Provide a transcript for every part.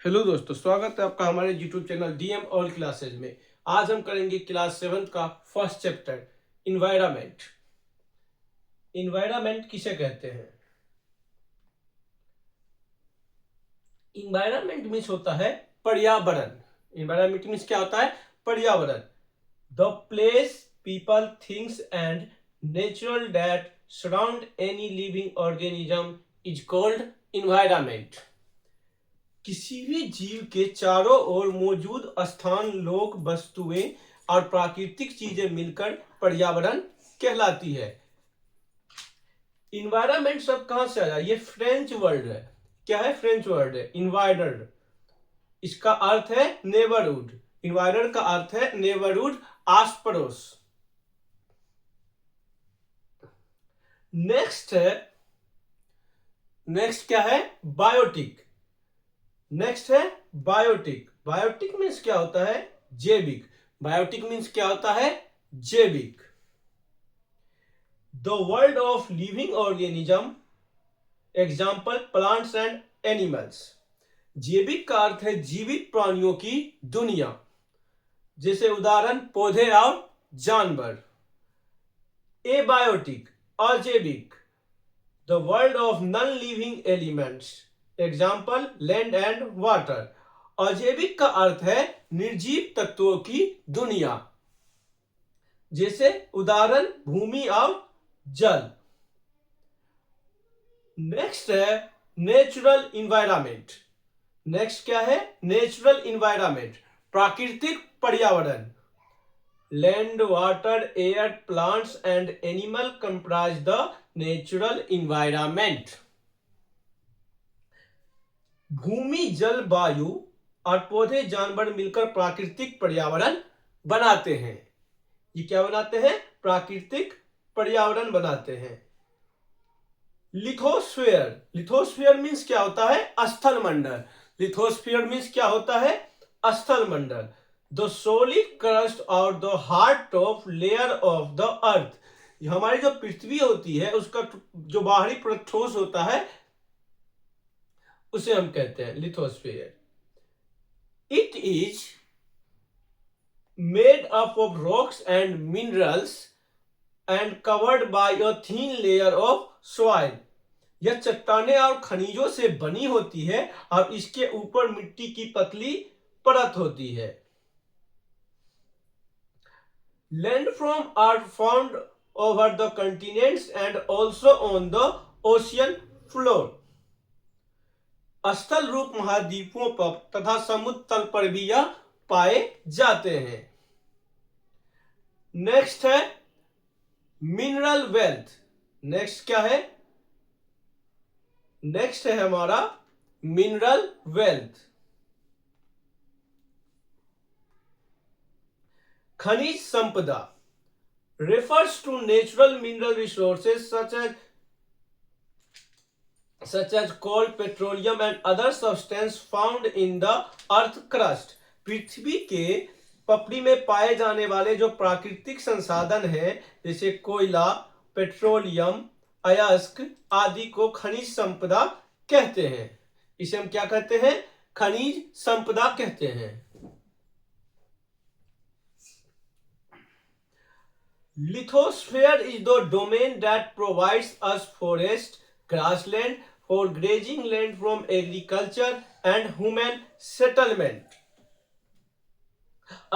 Hello दोस्तों, स्वागत है आपका हमारे YouTube channel DM all classes में। आज हम करेंगे क्लास 7 का फर्स्ट चैप्टर इन्वायरमेंट। इन्वायरमेंट किसे कहते हैं? इन्वायरमेंट मीन्स होता है पर्यावरण। इन्वायरमेंट मीन्स क्या होता है? पर्यावरण। The place, people, things and natural that surround any living organism is called environment. किसी भी जीव के चारों ओर मौजूद स्थान, लोग, वस्तुएं और प्राकृतिक चीजें मिलकर पर्यावरण कहलाती है। इन्वायरमेंट शब्द कहां से आया? ये फ्रेंच वर्ड है। क्या है? फ्रेंच वर्ड है इन्वायरर। इसका अर्थ है नेबरहुड। इन्वायरर का अर्थ है नेबरहुड, आस पड़ोस। नेक्स्ट क्या है? बायोटिक। नेक्स्ट है बायोटिक। बायोटिक मीन्स क्या होता है? जैविक। बायोटिक मीन्स क्या होता है? जैविक। The world of living organism, example plants and animals. जैविक का अर्थ है जीवित प्राणियों की दुनिया, जैसे उदाहरण पौधे और जानवर। एबायोटिक, अजैविक, the world of non living elements, example land and water. अजैविक का अर्थ है निर्जीव तत्वों की दुनिया, जैसे उदाहरण भूमि और जल। नेक्स्ट है नेचुरल इन्वायरमेंट। नेक्स्ट क्या है? नेचुरल इन्वायरमेंट, प्राकृतिक पर्यावरण। Land, water, air, plants and animal comprise the natural environment. भूमि, जल, वायु और पौधे, जानवर मिलकर प्राकृतिक पर्यावरण बनाते हैं। ये क्या बनाते हैं? प्राकृतिक पर्यावरण बनाते हैं। लिथोस्फीयर। लिथोस्फीयर मीन्स क्या होता है? स्थल मंडल। लिथोस्फीयर मीन्स क्या होता है? स्थल मंडल। द सोलिड क्रस्ट और the hard top layer of the अर्थ। हमारी जो पृथ्वी होती है उसका जो बाहरी प्रठोस होता है उसे हम कहते हैं lithosphere. It is made up of rocks and minerals and covered by a thin layer of soil. यह चट्टानें और खनिजों से बनी होती है और इसके ऊपर मिट्टी की पतली परत होती है। Landforms are found over the continents and also on the ocean floor. स्थल रूप महाद्वीपों पर तथा समुद्र तल पर भी यह पाए जाते हैं। नेक्स्ट है मिनरल वेल्थ। नेक्स्ट क्या है? नेक्स्ट है हमारा मिनरल वेल्थ। खनिज संपदा refers to natural mineral resources such as coal, petroleum and other substance found in the earth crust. पृथ्वी के पपड़ी में पाए जाने वाले जो प्राकृतिक संसाधन हैं, जैसे कोयला, पेट्रोलियम, अयस्क आदि को खनिज संपदा कहते हैं। इसे हम क्या कहते हैं? खनिज संपदा कहते हैं। Lithosphere is the domain that provides us forest, grassland for grazing land from agriculture and human settlement.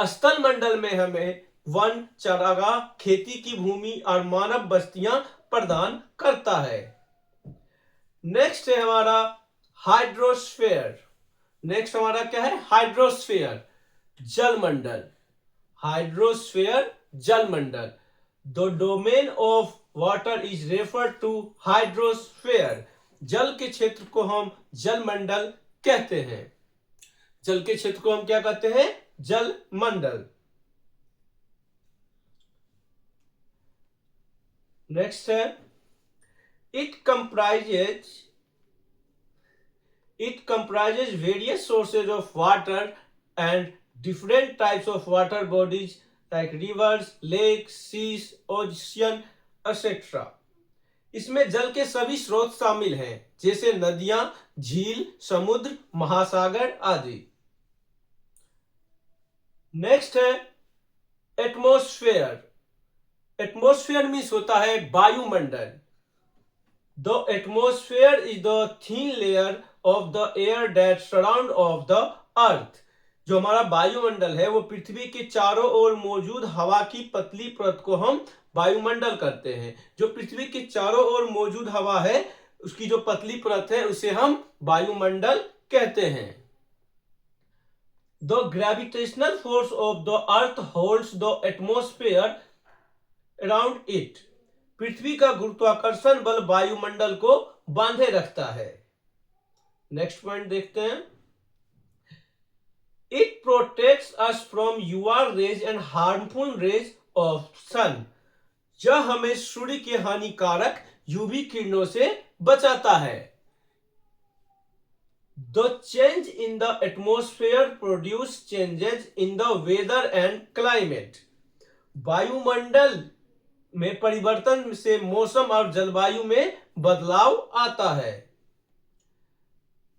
स्थल मंडल में हमें वन, चारागाह, खेती की भूमि और मानव बस्तियां प्रदान करता है। नेक्स्ट है हमारा हाइड्रोस्फीयर। नेक्स्ट हमारा क्या है? हाइड्रोस्फीयर, जल मंडल। हाइड्रोस्फीयर, जल मंडल। The domain of water is referred to hydrosphere. जल के क्षेत्र को हम जल मंडल कहते हैं। जल के क्षेत्र को हम क्या कहते हैं? जल मंडल। नेक्स्ट है it comprises various sources of water and different types of water bodies like rivers, lakes, seas, ocean, etc. इसमें जल के सभी स्रोत शामिल हैं, जैसे नदियां, झील, समुद्र, महासागर आदि। नेक्स्ट है एटमॉस्फेयर। एटमॉस्फेयर मीन्स होता है वायुमंडल। The atmosphere is the thin layer of the air that surround of the अर्थ। जो हमारा वायुमंडल है वो पृथ्वी के चारों ओर मौजूद हवा की पतली परत को हम वायुमंडल कहते हैं। जो पृथ्वी के चारों ओर मौजूद हवा है उसकी जो पतली परत है उसे हम वायुमंडल कहते हैं। The gravitational force of the earth holds the atmosphere around it. पृथ्वी का गुरुत्वाकर्षण बल वायुमंडल को बांधे रखता है। नेक्स्ट पॉइंट देखते हैं। It protects us from UV rays and harmful rays of sun. यह हमें सूर्य के हानिकारक यूवी किरणों से बचाता है। The change in the atmosphere produce changes in the weather and climate. वायुमंडल में परिवर्तन से मौसम और जलवायु में बदलाव आता है।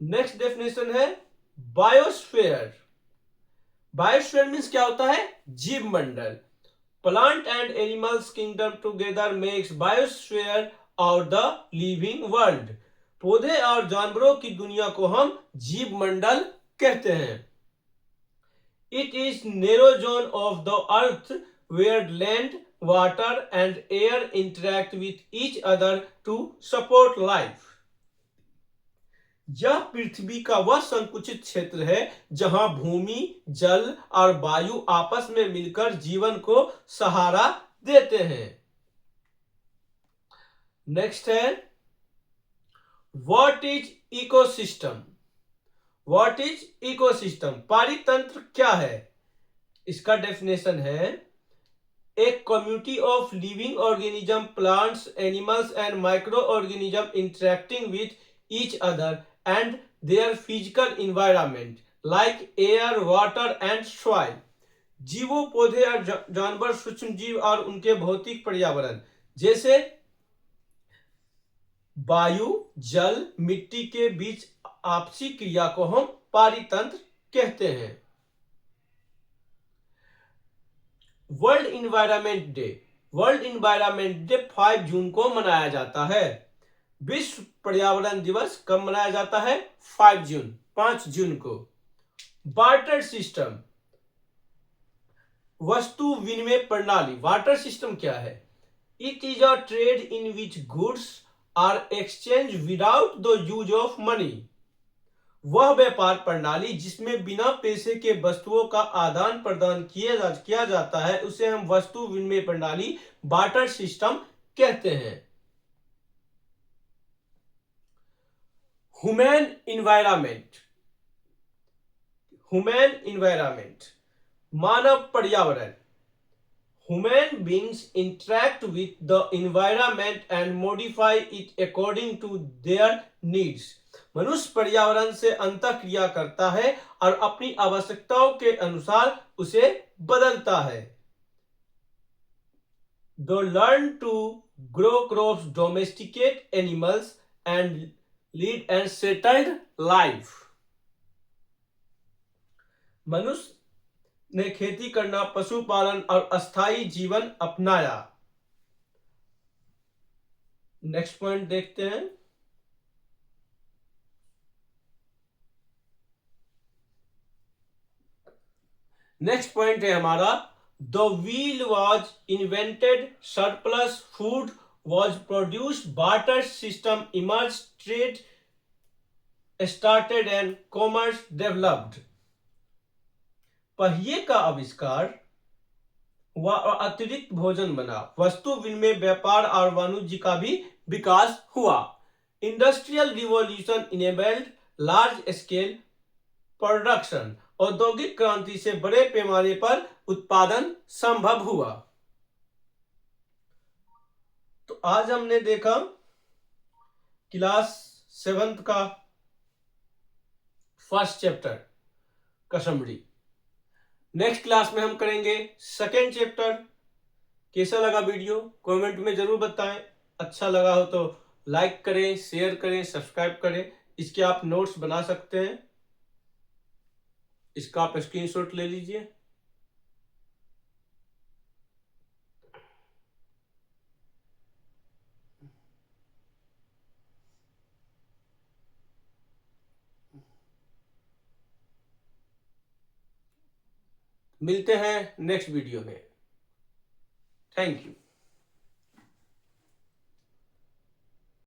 नेक्स्ट डेफिनेशन है बायोस्फीयर। बायोस्फीयर मीन्स क्या होता है? जीव मंडल। Plant and animals kingdom together makes biosphere और द लिविंग वर्ल्ड। पौधे और जानवरों की दुनिया को हम जीव मंडल कहते हैं। It is narrow zone of the earth where land, water and air interact with each other to support life। यह पृथ्वी का वह संकुचित क्षेत्र है जहां भूमि, जल और वायु आपस में मिलकर जीवन को सहारा देते हैं। नेक्स्ट है what is ecosystem. What is ecosystem? पारितंत्र क्या है? इसका डेफिनेशन है a community of living organisms, plants, animals and microorganisms interacting with each other and their physical environment like air, water and soil। जीवों, पौधे और जानवर, सूक्ष्म जीव और उनके भौतिक पर्यावरण जैसे वायु, जल, मिट्टी के बीच आपसी क्रिया को हम पारितंत्र कहते हैं। World environment day. World environment day 5 जून को मनाया जाता है। विश्व पर्यावरण दिवस कब मनाया जाता है? 5 जून को। बार्टर सिस्टम, वस्तु विनिमय प्रणाली। बार्टर सिस्टम क्या है? It is a trade in which goods are exchange without the use of money. वह व्यापार प्रणाली जिसमें बिना पैसे के वस्तुओं का आदान प्रदान किया जाता है उसे हम वस्तु विनिमय प्रणाली, बार्टर सिस्टम कहते हैं। Human environment. ह्यूमन इन्वायरमेंट, मानव पर्यावरण। Human beings interact with the environment and modify it according to their needs। मनुष्य पर्यावरण से अंतःक्रिया करता है और अपनी आवश्यकताओं के अनुसार उसे बदलता है। They learn to grow crops, domesticate animals and lead a settled life। मनुष्य ने खेती करना, पशुपालन और अस्थायी जीवन अपनाया। नेक्स्ट पॉइंट देखते हैं। नेक्स्ट पॉइंट है हमारा the wheel was invented, surplus food was produced, barter system emerge, trade started and commerce developed. पहिए का आविष्कार हुआ और अतिरिक्त भोजन बना। वस्तु विनिमय, व्यापार और वाणिज्य का भी विकास हुआ। Industrial revolution enabled large scale production. औद्योगिक क्रांति से बड़े पैमाने पर उत्पादन संभव हुआ। तो आज हमने देखा क्लास 7th का फर्स्ट चैप्टर का समरी। नेक्स्ट क्लास में हम करेंगे सेकेंड चैप्टर। कैसा लगा वीडियो कमेंट में जरूर बताएं। अच्छा लगा हो तो लाइक करें, शेयर करें, सब्सक्राइब करें। इसके आप नोट्स बना सकते हैं। इसका आप स्क्रीनशॉट ले लीजिए। मिलते हैं नेक्स्ट वीडियो में। Thank you.